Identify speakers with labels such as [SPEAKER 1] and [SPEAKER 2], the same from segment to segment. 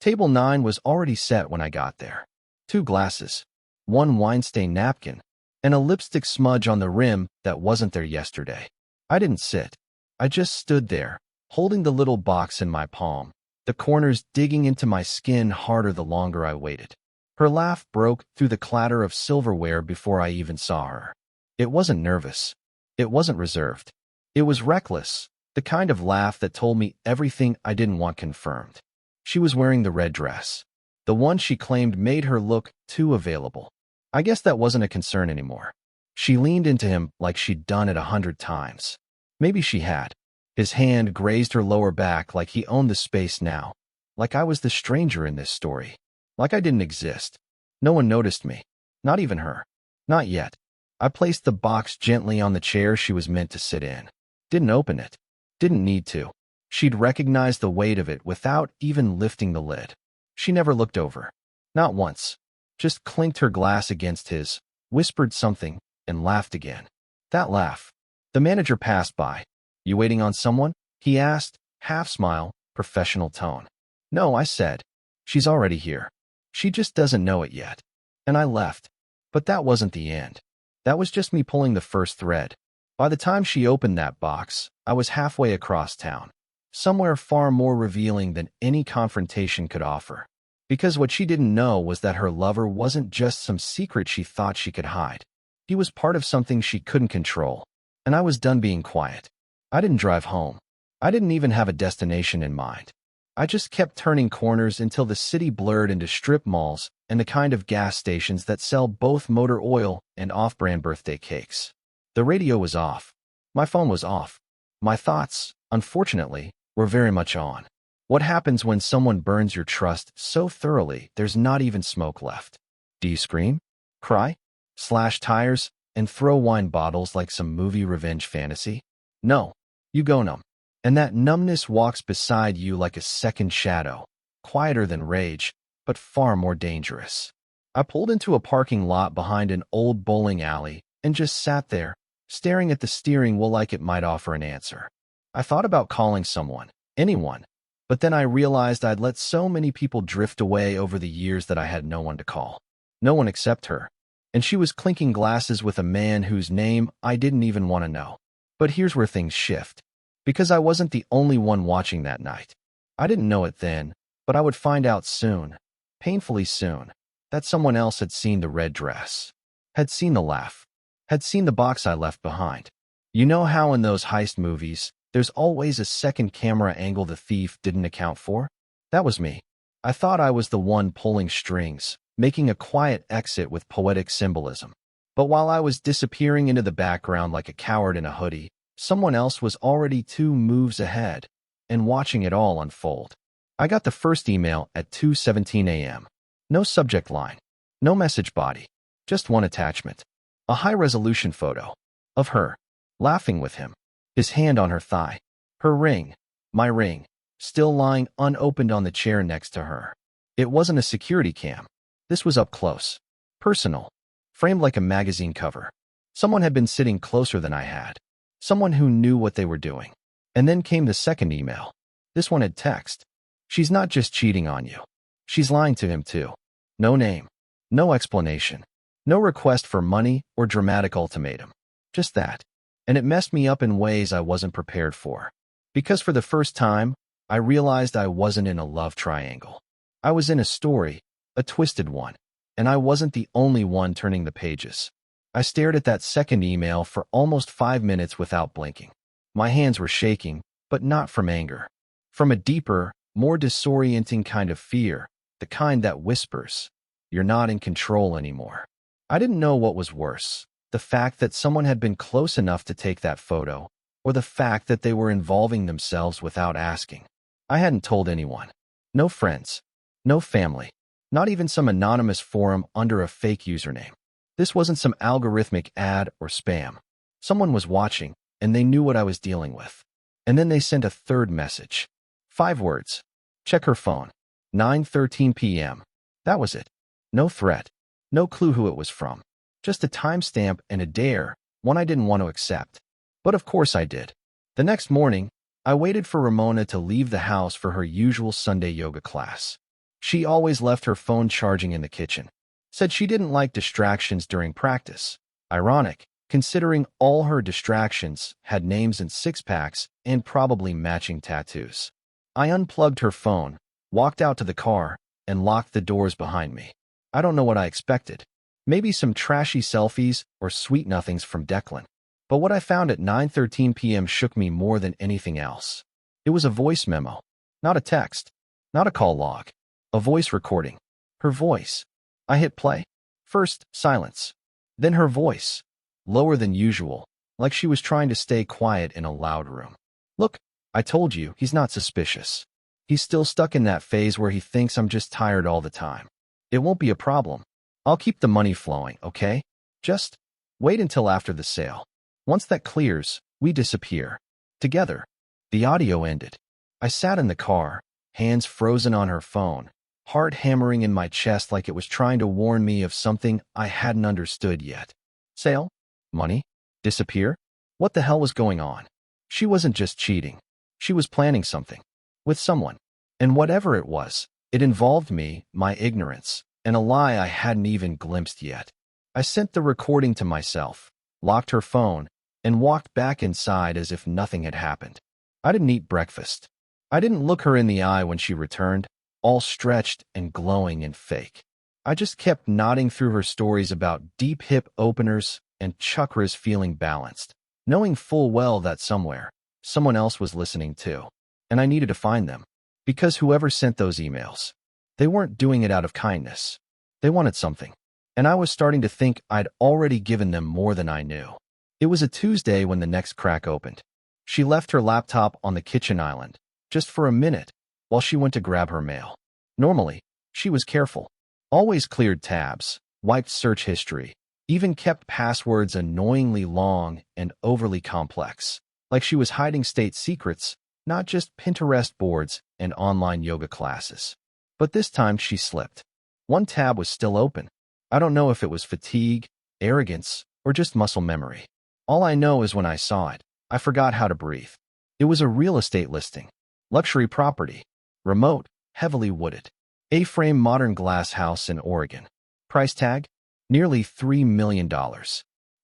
[SPEAKER 1] Table 9 was already set when I got there. 2 glasses, 1 wine-stained napkin, and a lipstick smudge on the rim that wasn't there yesterday. I didn't sit. I just stood there, holding the little box in my palm, the corners digging into my skin harder the longer I waited. Her laugh broke through the clatter of silverware before I even saw her. It wasn't nervous. It wasn't reserved. It was reckless, the kind of laugh that told me everything I didn't want confirmed. She was wearing the red dress, the one she claimed made her look too available. I guess that wasn't a concern anymore. She leaned into him like she'd done it 100 times. Maybe she had. His hand grazed her lower back like he owned the space now, like I was the stranger in this story, like I didn't exist. No one noticed me, not even her. Not yet. I placed the box gently on the chair she was meant to sit in. Didn't open it. Didn't need to. She'd recognized the weight of it without even lifting the lid. She never looked over. Not once. Just clinked her glass against his, whispered something, and laughed again. That laugh. The manager passed by. "You waiting on someone?" he asked, half smile, professional tone. "No," I said. "She's already here. She just doesn't know it yet." And I left. But that wasn't the end. That was just me pulling the first thread. By the time she opened that box, I was halfway across town, somewhere far more revealing than any confrontation could offer. Because what she didn't know was that her lover wasn't just some secret she thought she could hide. He was part of something she couldn't control, and I was done being quiet. I didn't drive home. I didn't even have a destination in mind. I just kept turning corners until the city blurred into strip malls and the kind of gas stations that sell both motor oil and off-brand birthday cakes. The radio was off. My phone was off. My thoughts, unfortunately, were very much on. What happens when someone burns your trust so thoroughly there's not even smoke left? Do you scream? Cry? Slash tires? And throw wine bottles like some movie revenge fantasy? No. You go numb. And that numbness walks beside you like a second shadow, quieter than rage, but far more dangerous. I pulled into a parking lot behind an old bowling alley and just sat there, staring at the steering wheel like it might offer an answer. I thought about calling someone, anyone, but then I realized I'd let so many people drift away over the years that I had no one to call. No one except her. And she was clinking glasses with a man whose name I didn't even want to know. But here's where things shift. Because I wasn't the only one watching that night. I didn't know it then, but I would find out soon, painfully soon, that someone else had seen the red dress, had seen the laugh, had seen the box I left behind. You know how in those heist movies, there's always a second camera angle the thief didn't account for? That was me. I thought I was the one pulling strings, making a quiet exit with poetic symbolism. But while I was disappearing into the background like a coward in a hoodie, someone else was already 2 moves ahead and watching it all unfold. I got the first email at 2:17 a.m. No subject line, no message body, just one attachment. A high-resolution photo of her, laughing with him, his hand on her thigh, her ring, my ring, still lying unopened on the chair next to her. It wasn't a security cam. This was up close, personal, framed like a magazine cover. Someone had been sitting closer than I had. Someone who knew what they were doing. And then came the second email. This one had text. "She's not just cheating on you. She's lying to him too." No name. No explanation. No request for money or dramatic ultimatum. Just that. And it messed me up in ways I wasn't prepared for. Because for the first time, I realized I wasn't in a love triangle. I was in a story, a twisted one. And I wasn't the only one turning the pages. I stared at that second email for almost 5 minutes without blinking. My hands were shaking, but not from anger. From a deeper, more disorienting kind of fear, the kind that whispers, "You're not in control anymore." I didn't know what was worse, the fact that someone had been close enough to take that photo, or the fact that they were involving themselves without asking. I hadn't told anyone. No friends. No family. Not even some anonymous forum under a fake username. This wasn't some algorithmic ad or spam. Someone was watching, and they knew what I was dealing with. And then they sent a third message. 5 words. Check her phone. 9:13 p.m. That was it. No threat. No clue who it was from. Just a timestamp and a dare, one I didn't want to accept. But of course I did. The next morning, I waited for Ramona to leave the house for her usual Sunday yoga class. She always left her phone charging in the kitchen. Said she didn't like distractions during practice. Ironic, considering all her distractions had names and six-packs and probably matching tattoos. I unplugged her phone, walked out to the car, and locked the doors behind me. I don't know what I expected. Maybe some trashy selfies or sweet nothings from Declan. But what I found at 9:13 p.m. shook me more than anything else. It was a voice memo. Not a text. Not a call log. A voice recording. Her voice. I hit play. First, silence. Then her voice. Lower than usual, like she was trying to stay quiet in a loud room. Look, I told you, he's not suspicious. He's still stuck in that phase where he thinks I'm just tired all the time. It won't be a problem. I'll keep the money flowing, okay? Just wait until after the sale. Once that clears, we disappear. Together. The audio ended. I sat in the car, hands frozen on her phone, heart hammering in my chest like it was trying to warn me of something I hadn't understood yet. Sale? Money? Disappear? What the hell was going on? She wasn't just cheating. She was planning something. With someone. And whatever it was, it involved me, my ignorance, and a lie I hadn't even glimpsed yet. I sent the recording to myself, locked her phone, and walked back inside as if nothing had happened. I didn't eat breakfast. I didn't look her in the eye when she returned, all stretched and glowing and fake. I just kept nodding through her stories about deep hip openers and chakras feeling balanced, knowing full well that somewhere, someone else was listening too. And I needed to find them. Because whoever sent those emails, they weren't doing it out of kindness. They wanted something. And I was starting to think I'd already given them more than I knew. It was a Tuesday when the next crack opened. She left her laptop on the kitchen island, just for a minute, while she went to grab her mail. Normally, she was careful. Always cleared tabs, wiped search history, even kept passwords annoyingly long and overly complex, like she was hiding state secrets, not just Pinterest boards and online yoga classes. But this time she slipped. One tab was still open. I don't know if it was fatigue, arrogance, or just muscle memory. All I know is when I saw it, I forgot how to breathe. It was a real estate listing. Luxury property. Remote, heavily wooded. A-frame modern glass house in Oregon. Price tag? Nearly $3 million.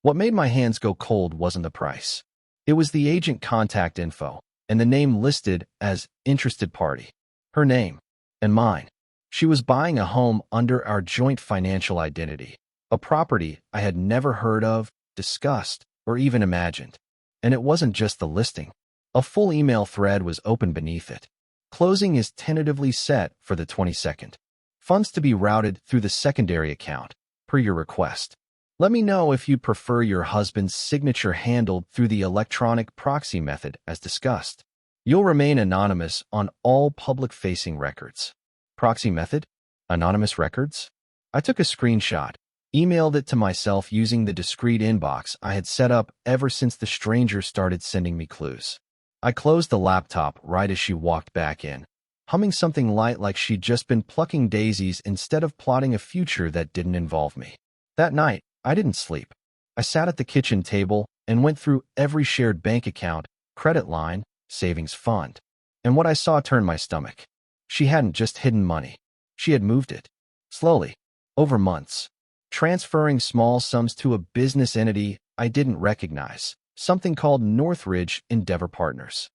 [SPEAKER 1] What made my hands go cold wasn't the price. It was the agent contact info, and the name listed as interested party. Her name. And mine. She was buying a home under our joint financial identity. A property I had never heard of, discussed, or even imagined. And it wasn't just the listing. A full email thread was open beneath it. Closing is tentatively set for the 22nd. Funds to be routed through the secondary account, per your request. Let me know if you'd prefer your husband's signature handled through the electronic proxy method as discussed. You'll remain anonymous on all public-facing records. Proxy method? Anonymous records? I took a screenshot, emailed it to myself using the discreet inbox I had set up ever since the stranger started sending me clues. I closed the laptop right as she walked back in, humming something light like she'd just been plucking daisies instead of plotting a future that didn't involve me. That night, I didn't sleep. I sat at the kitchen table and went through every shared bank account, credit line, savings fund. And what I saw turned my stomach. She hadn't just hidden money. She had moved it. Slowly. Over months. Transferring small sums to a business entity I didn't recognize. Something called Northridge Endeavor Partners.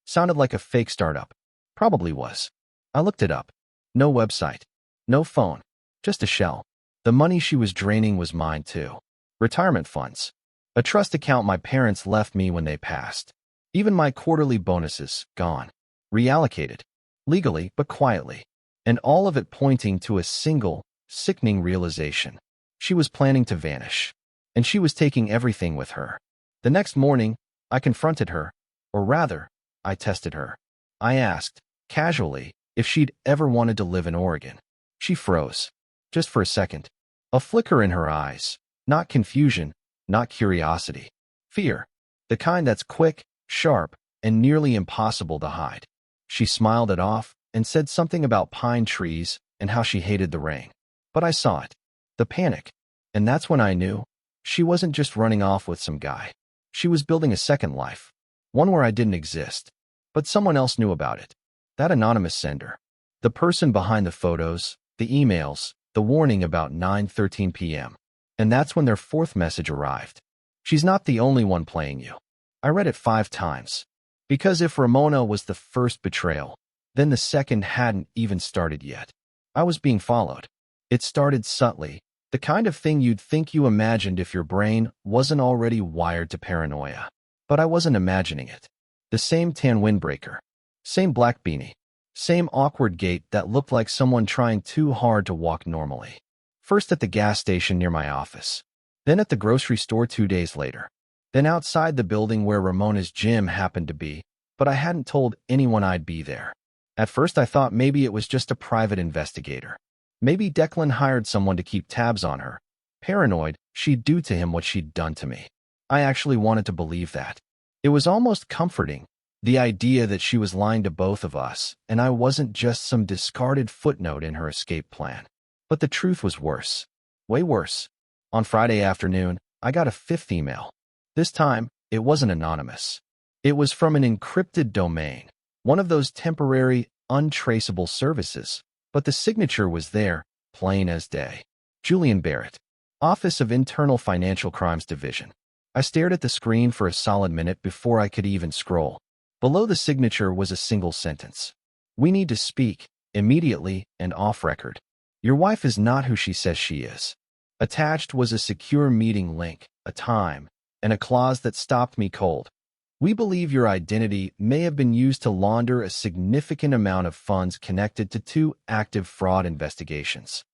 [SPEAKER 1] Sounded like a fake startup. Probably was. I looked it up. No website. No phone. Just a shell. The money she was draining was mine too. Retirement funds. A trust account my parents left me when they passed. Even my quarterly bonuses, gone. Reallocated. Legally, but quietly. And all of it pointing to a single, sickening realization. She was planning to vanish. And she was taking everything with her. The next morning, I confronted her. Or rather, I tested her. I asked, casually, if she'd ever wanted to live in Oregon. She froze. Just for a second. A flicker in her eyes. Not confusion, not curiosity. Fear. The kind that's quick, sharp, and nearly impossible to hide. She smiled it off and said something about pine trees and how she hated the rain. But I saw it. The panic. And that's when I knew. She wasn't just running off with some guy. She was building a second life. One where I didn't exist. But someone else knew about it. That anonymous sender. The person behind the photos, the emails, the warning about 9:13 p.m. And that's when their fourth message arrived. She's not the only one playing you. I read it 5 times. Because if Ramona was the first betrayal, then the second hadn't even started yet. I was being followed. It started subtly, the kind of thing you'd think you imagined if your brain wasn't already wired to paranoia. But I wasn't imagining it. The same tan windbreaker. Same black beanie. Same awkward gait that looked like someone trying too hard to walk normally. First at the gas station near my office. Then at the grocery store 2 days later. Then outside the building where Ramona's gym happened to be, but I hadn't told anyone I'd be there. At first I thought maybe it was just a private investigator. Maybe Declan hired someone to keep tabs on her. Paranoid, she'd do to him what she'd done to me. I actually wanted to believe that. It was almost comforting, the idea that she was lying to both of us, and I wasn't just some discarded footnote in her escape plan. But the truth was worse. Way worse. On Friday afternoon, I got a 5th email. This time, it wasn't anonymous. It was from an encrypted domain, one of those temporary, untraceable services, but the signature was there, plain as day. Julian Barrett, Office of Internal Financial Crimes Division. I stared at the screen for a solid minute before I could even scroll. Below the signature was a single sentence. We need to speak, immediately and off record. Your wife is not who she says she is. Attached was a secure meeting link, a time, and a clause that stopped me cold. We believe your identity may have been used to launder a significant amount of funds connected to 2 active fraud investigations.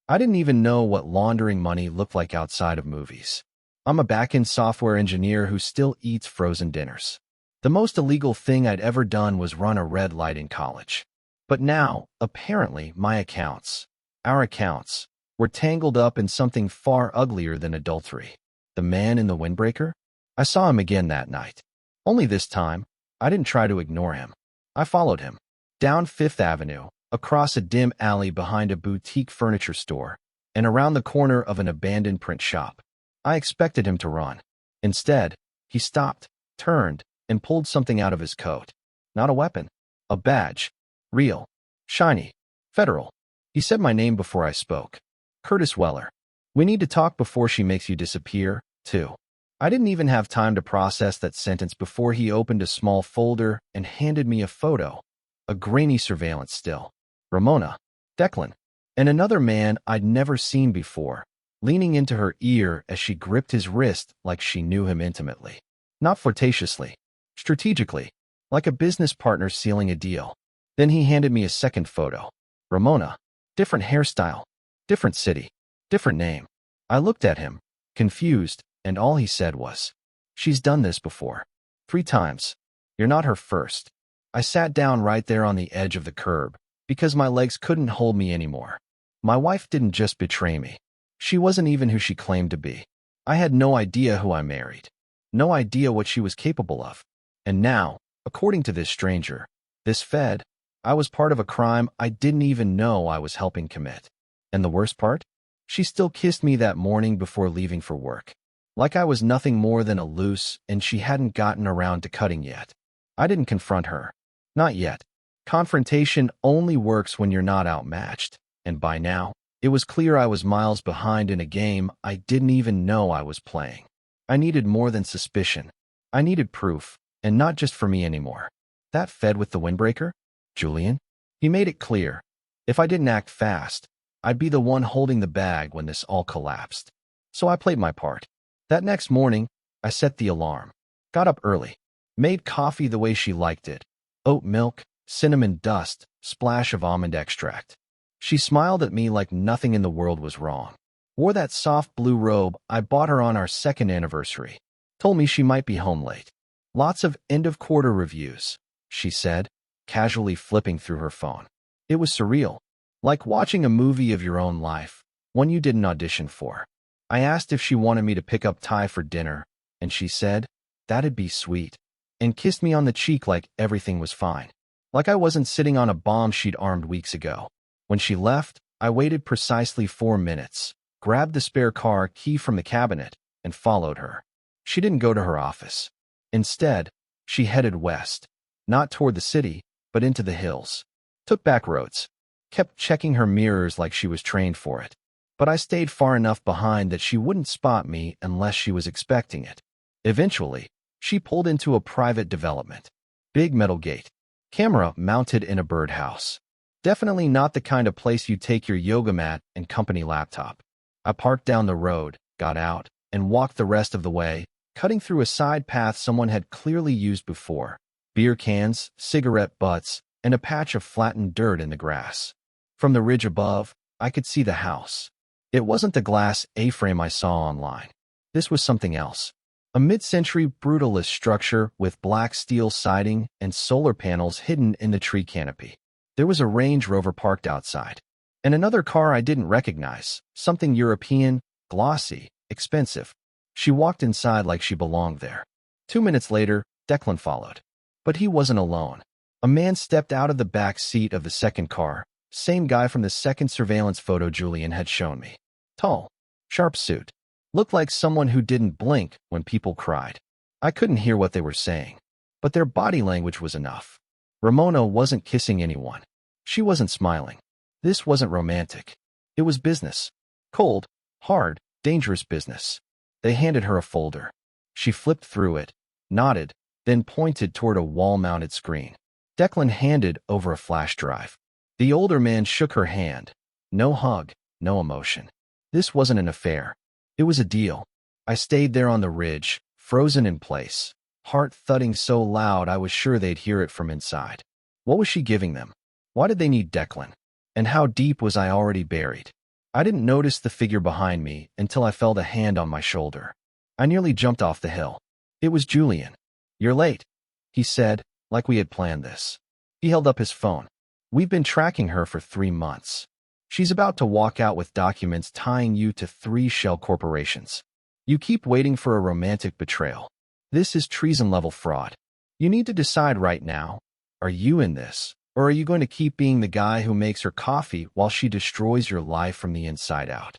[SPEAKER 1] I didn't even know what laundering money looked like outside of movies. I'm a back-end software engineer who still eats frozen dinners. The most illegal thing I'd ever done was run a red light in college. But now, apparently, my accounts, our accounts, were tangled up in something far uglier than adultery. The man in the windbreaker? I saw him again that night. Only this time, I didn't try to ignore him. I followed him. Down 5th Avenue, across a dim alley behind a boutique furniture store, and around the corner of an abandoned print shop. I expected him to run. Instead, he stopped, turned, and pulled something out of his coat. Not a weapon. A badge. Real. Shiny. Federal. He said my name before I spoke. Curtis Weller. We need to talk before she makes you disappear, too. I didn't even have time to process that sentence before he opened a small folder and handed me a photo. A grainy surveillance still. Ramona. Declan. And another man I'd never seen before, leaning into her ear as she gripped his wrist like she knew him intimately. Not flirtatiously. Strategically. Like a business partner sealing a deal. Then he handed me a second photo. Ramona. Different hairstyle. Different city. Different name. I looked at him, confused, and all he said was, "She's done this before. 3 times. You're not her first." I sat down right there on the edge of the curb, because my legs couldn't hold me anymore. My wife didn't just betray me. She wasn't even who she claimed to be. I had no idea who I married. No idea what she was capable of. And now, according to this stranger, this Fed, I was part of a crime I didn't even know I was helping commit. And the worst part? She still kissed me that morning before leaving for work. Like I was nothing more than a loose and she hadn't gotten around to cutting yet. I didn't confront her. Not yet. Confrontation only works when you're not outmatched. And by now, it was clear I was miles behind in a game I didn't even know I was playing. I needed more than suspicion. I needed proof, and not just for me anymore. That Fed with the windbreaker? Julian? He made it clear. If I didn't act fast, I'd be the one holding the bag when this all collapsed. So I played my part. That next morning, I set the alarm. Got up early. Made coffee the way she liked it. Oat milk, cinnamon dust, splash of almond extract. She smiled at me like nothing in the world was wrong. Wore that soft blue robe I bought her on our 2nd anniversary. Told me she might be home late. Lots of end-of-quarter reviews, she said, casually flipping through her phone. It was surreal. Like watching a movie of your own life, one you didn't audition for. I asked if she wanted me to pick up Ty for dinner, and she said, "That'd be sweet," and kissed me on the cheek like everything was fine. Like I wasn't sitting on a bomb she'd armed weeks ago. When she left, I waited precisely 4 minutes, grabbed the spare car key from the cabinet, and followed her. She didn't go to her office. Instead, she headed west, not toward the city, but into the hills. Took back roads. kept checking her mirrors like she was trained for it. But I stayed far enough behind that she wouldn't spot me unless she was expecting it. Eventually, she pulled into a private development. Big metal gate. Camera mounted in a birdhouse. Definitely not the kind of place you take your yoga mat and company laptop. I parked down the road, got out, and walked the rest of the way, cutting through a side path someone had clearly used before. Beer cans, cigarette butts, and a patch of flattened dirt in the grass. From the ridge above, I could see the house. It wasn't the glass A-frame I saw online. This was something else. A mid-century brutalist structure with black steel siding and solar panels hidden in the tree canopy. There was a Range Rover parked outside. And another car I didn't recognize, something European, glossy, expensive. She walked inside like she belonged there. 2 minutes later, Declan followed. But he wasn't alone. A man stepped out of the back seat of the second car, same guy from the second surveillance photo Julian had shown me. Tall, sharp suit. Looked like someone who didn't blink when people cried. I couldn't hear what they were saying, but their body language was enough. Ramona wasn't kissing anyone. She wasn't smiling. This wasn't romantic. It was business. Cold, hard, dangerous business. They handed her a folder. She flipped through it, nodded, then pointed toward a wall-mounted screen. Declan handed over a flash drive. The older man shook her hand. No hug, no emotion. This wasn't an affair. It was a deal. I stayed there on the ridge, frozen in place, heart thudding so loud I was sure they'd hear it from inside. What was she giving them? Why did they need Declan? And how deep was I already buried? I didn't notice the figure behind me until I felt a hand on my shoulder. I nearly jumped off the hill. It was Julian. "You're late," he said, like we had planned this. He held up his phone. "We've been tracking her for 3 months. She's about to walk out with documents tying you to 3 shell corporations. You keep waiting for a romantic betrayal. This is treason-level fraud. You need to decide right now, are you in this, or are you going to keep being the guy who makes her coffee while she destroys your life from the inside out?"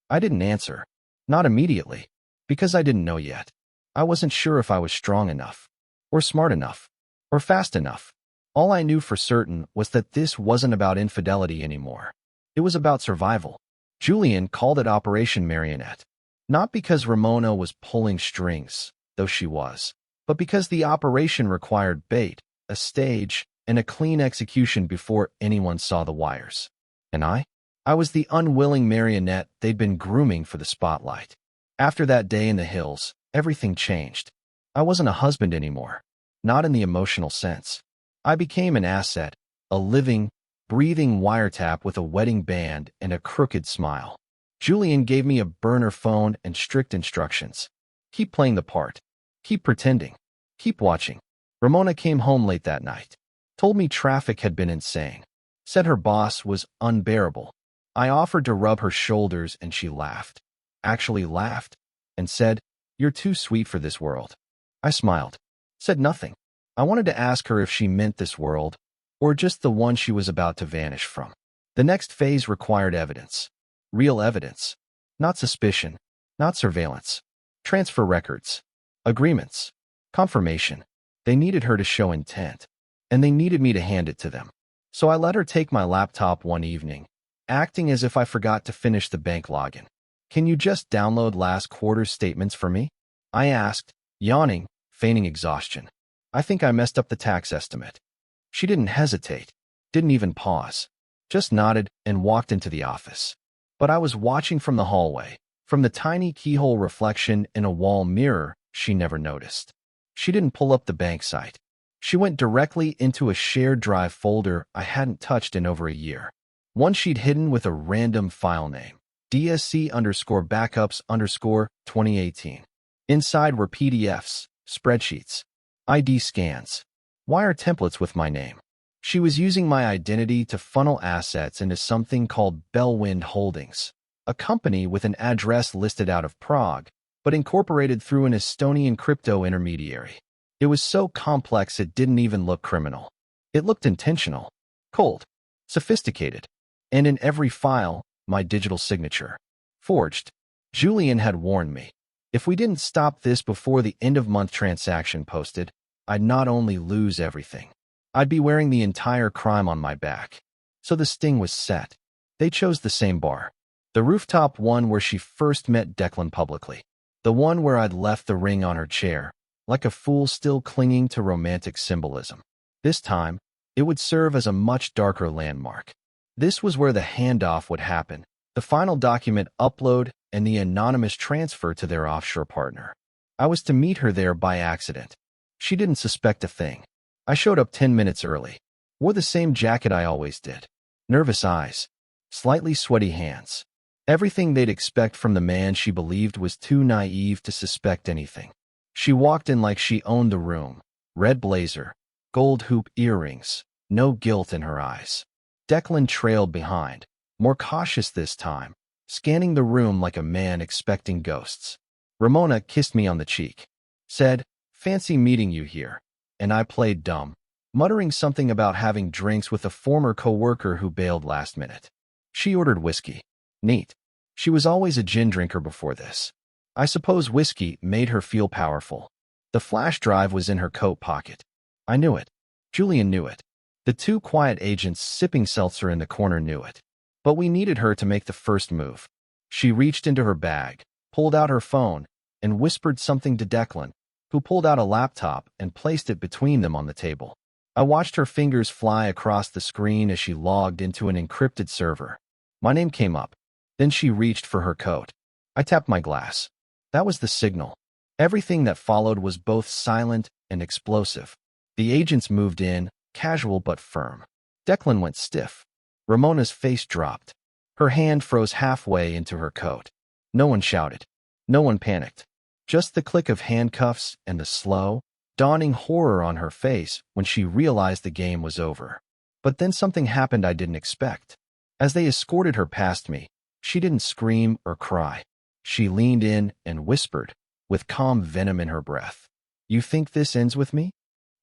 [SPEAKER 1] I didn't answer. Not immediately, because I didn't know yet. I wasn't sure if I was strong enough, or smart enough, or fast enough. All I knew for certain was that this wasn't about infidelity anymore. It was about survival. Julian called it Operation Marionette. Not because Ramona was pulling strings, though she was, but because the operation required bait, a stage, and a clean execution before anyone saw the wires. And I was the unwilling marionette they'd been grooming for the spotlight. After that day in the hills, everything changed. I wasn't a husband anymore, not in the emotional sense. I became an asset, a living, breathing wiretap with a wedding band and a crooked smile. Julian gave me a burner phone and strict instructions. Keep playing the part. Keep pretending. Keep watching. Ramona came home late that night. Told me traffic had been insane. Said her boss was unbearable. I offered to rub her shoulders and she laughed. Actually laughed. And said, "You're too sweet for this world." I smiled. Said nothing. I wanted to ask her if she meant this world, or just the one she was about to vanish from. The next phase required evidence. Real evidence. Not suspicion. Not surveillance. Transfer records. Agreements. Confirmation. They needed her to show intent. And they needed me to hand it to them. So I let her take my laptop one evening, acting as if I forgot to finish the bank login. "Can you just download last quarter's statements for me?" I asked, yawning, feigning exhaustion. "I think I messed up the tax estimate." She didn't hesitate, didn't even pause, just nodded and walked into the office. But I was watching from the hallway, from the tiny keyhole reflection in a wall mirror she never noticed. She didn't pull up the bank site. She went directly into a shared drive folder I hadn't touched in over a year. One she'd hidden with a random file name, DSC_backups_2018. Inside were PDFs, spreadsheets, ID scans, wire templates with my name. She was using my identity to funnel assets into something called Bellwind Holdings, a company with an address listed out of Prague, but incorporated through an Estonian crypto intermediary. It was so complex it didn't even look criminal. It looked intentional, cold, sophisticated, and in every file, my digital signature. Forged. Julian had warned me. If we didn't stop this before the end-of-month transaction posted, I'd not only lose everything, I'd be wearing the entire crime on my back. So the sting was set. They chose the same bar. The rooftop one where she first met Declan publicly. The one where I'd left the ring on her chair, like a fool still clinging to romantic symbolism. This time, it would serve as a much darker landmark. This was where the handoff would happen, the final document upload and the anonymous transfer to their offshore partner. I was to meet her there by accident. She didn't suspect a thing. I showed up 10 minutes early. Wore the same jacket I always did. Nervous eyes. Slightly sweaty hands. Everything they'd expect from the man she believed was too naive to suspect anything. She walked in like she owned the room. Red blazer. Gold hoop earrings. No guilt in her eyes. Declan trailed behind. More cautious this time. Scanning the room like a man expecting ghosts. Ramona kissed me on the cheek. Said, "Fancy meeting you here." And I played dumb, muttering something about having drinks with a former coworker who bailed last minute. She ordered whiskey. Neat. She was always a gin drinker before this. I suppose whiskey made her feel powerful. The flash drive was in her coat pocket. I knew it. Julian knew it. The two quiet agents sipping seltzer in the corner knew it. But we needed her to make the first move. She reached into her bag, pulled out her phone, and whispered something to Declan, who pulled out a laptop and placed it between them on the table. I watched her fingers fly across the screen as she logged into an encrypted server. My name came up. Then she reached for her coat. I tapped my glass. That was the signal. Everything that followed was both silent and explosive. The agents moved in, casual but firm. Declan went stiff. Ramona's face dropped. Her hand froze halfway into her coat. No one shouted. No one panicked. Just the click of handcuffs and the slow, dawning horror on her face when she realized the game was over. But then something happened I didn't expect. As they escorted her past me, she didn't scream or cry. She leaned in and whispered, with calm venom in her breath, "You think this ends with me?"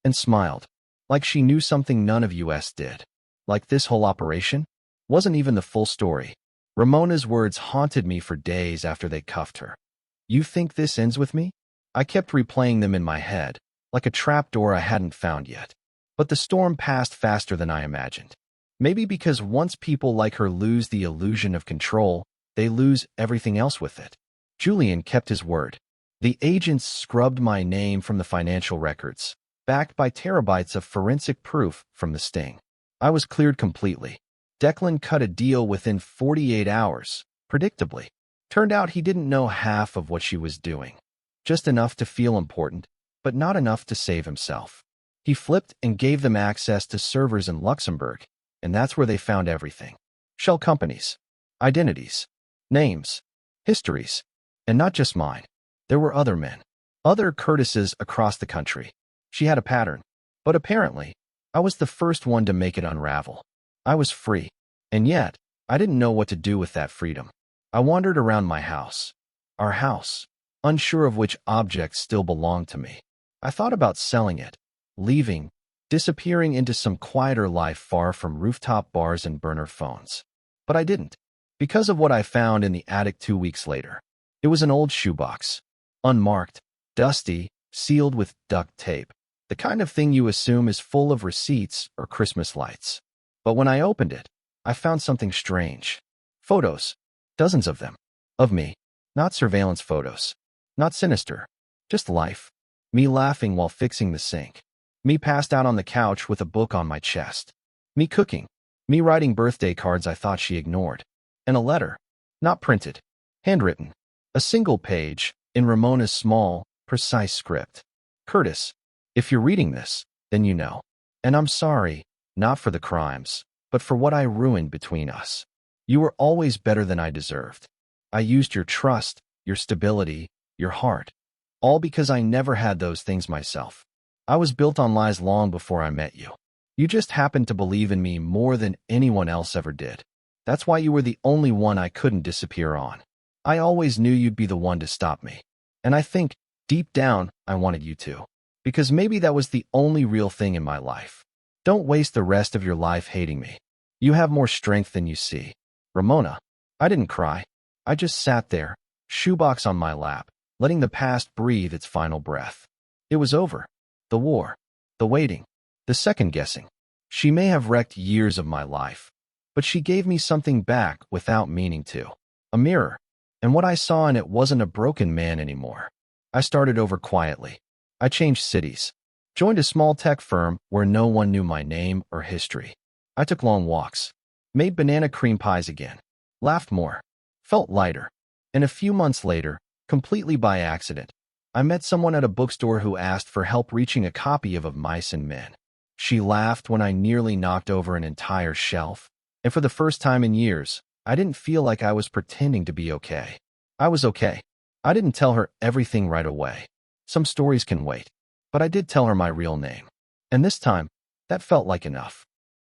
[SPEAKER 1] And smiled, like she knew something none of us did. Like this whole operation wasn't even the full story. Ramona's words haunted me for days after they cuffed her. "You think this ends with me?" I kept replaying them in my head, like a trapdoor I hadn't found yet. But the storm passed faster than I imagined. Maybe because once people like her lose the illusion of control, they lose everything else with it. Julian kept his word. The agents scrubbed my name from the financial records, backed by terabytes of forensic proof from the sting. I was cleared completely. Declan cut a deal within 48 hours, predictably. Turned out he didn't know half of what she was doing. Just enough to feel important, but not enough to save himself. He flipped and gave them access to servers in Luxembourg, and that's where they found everything. Shell companies, identities, names, histories, and not just mine. There were other men, other Curtises across the country. She had a pattern, but apparently, I was the first one to make it unravel. I was free, and yet, I didn't know what to do with that freedom. I wandered around my house, our house, unsure of which objects still belonged to me. I thought about selling it, leaving, disappearing into some quieter life far from rooftop bars and burner phones. But I didn't, because of what I found in the attic 2 weeks later. It was an old shoebox, unmarked, dusty, sealed with duct tape, the kind of thing you assume is full of receipts or Christmas lights. But when I opened it, I found something strange. Photos, dozens of them, of me, not surveillance photos, not sinister, just life. Me laughing while fixing the sink. Me passed out on the couch with a book on my chest. Me cooking. Me writing birthday cards I thought she ignored. And a letter. Not printed. Handwritten. A single page, in Ramona's small, precise script. "Curtis, if you're reading this, then you know. And I'm sorry, not for the crimes, but for what I ruined between us. You were always better than I deserved. I used your trust, your stability, your heart. All because I never had those things myself. I was built on lies long before I met you. You just happened to believe in me more than anyone else ever did. That's why you were the only one I couldn't disappear on. I always knew you'd be the one to stop me. And I think, deep down, I wanted you to. Because maybe that was the only real thing in my life. Don't waste the rest of your life hating me. You have more strength than you see." Ramona. I didn't cry. I just sat there, shoebox on my lap, letting the past breathe its final breath. It was over. The war. The waiting. The second-guessing. She may have wrecked years of my life, But she gave me something back without meaning to. A mirror. And what I saw in it wasn't a broken man anymore. I started over quietly. I changed cities. Joined a small tech firm where no one knew my name or history. I took long walks. Made banana cream pies again. Laughed more. Felt lighter. And a few months later, completely by accident, I met someone at a bookstore who asked for help reaching a copy of Mice and Men. She laughed when I nearly knocked over an entire shelf. And for the first time in years, I didn't feel like I was pretending to be okay. I was okay. I didn't tell her everything right away. Some stories can wait. But I did tell her my real name. And this time, that felt like enough.